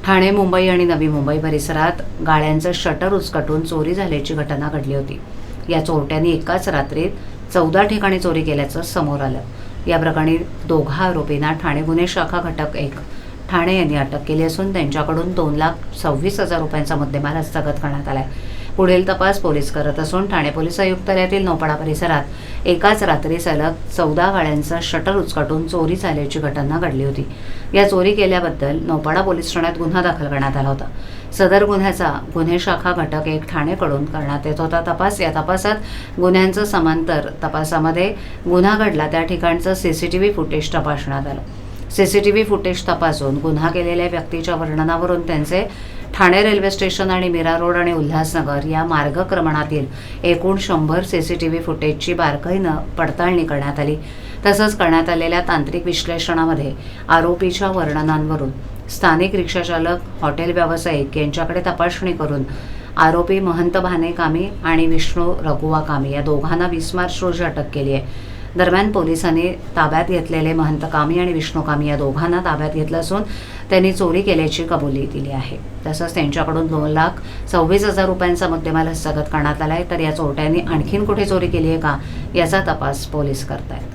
ठाणे, मुंबई आणि नवी मुंबई परिसरात गाड्यांचं शटर उचकटून चोरी झाल्याची घटना घडली होती. या चोरट्यांनी एकाच रात्रीत 14 ठिकाणी चोरी केल्याचं समोर आलं. या प्रकरणी दोघा आरोपींना ठाणे गुन्हे शाखा घटक 1 ठाणे यांनी अटक केली असून त्यांच्याकडून 2,26,000 रुपयांचा मुद्देमाल हस्तगत करण्यात आलाय. पुढील तपास पोलीस करत असून ठाणे पोलीस आयुक्तालयातील नौपाडा परिसरात एकाच रात्री सलग 14 गाड्यांचं शटर उचकटून चोरी झाल्याची घटना घडली होती. या चोरी केल्याबद्दल नौपाडा पोलीस ठाण्यात गुन्हा दाखल करण्यात आला होता. सदर गुन्ह्याचा गुन्हे शाखा घटक 1 ठाणेकडून करण्यात येत होता तपास. या तपासात गुन्ह्यांचं समांतर तपासामध्ये गुन्हा घडला त्या ठिकाणचं सीसीटीव्ही फुटेज तपासण्यात आलं. सीसीटीव्ही फुटेज तपासून गुन्हा केलेल्या व्यक्तीच्या वर्णनावरून त्यांचे ठाणे रेल्वे स्टेशन आणि मीरा रोड आणि उल्हासनगर या मार्गक्रमणातील एकूण 100 सीसीटीव्ही फुटेजची बारकाईनं पडताळणी करण्यात आली. तसंच करण्यात आलेल्या तांत्रिक विश्लेषणामध्ये आरोपीच्या वर्णनांवरून स्थानिक रिक्षाचालक, हॉटेल व्यावसायिक यांच्याकडे तपासणी करून आरोपी महंत भाने कामी आणि विष्णू रघुवा कामी या दोघांना 20 मार्च रोजी अटक केली आहे. दरम्यान पोलिसांनी ताब्यात घेतलेले महंत कामी आणि विष्णू कामी या दोघांना ताब्यात घेतलं असून त्यांनी चोरी केल्याची कबुली दिली आहे. तसंच त्यांच्याकडून 2,26,000 रुपयांचा मुद्देमाल हस्तगत करण्यात आला आहे. तर या चोरट्यांनी आणखीन कुठे चोरी केली आहे का याचा तपास पोलीस करत आहेत.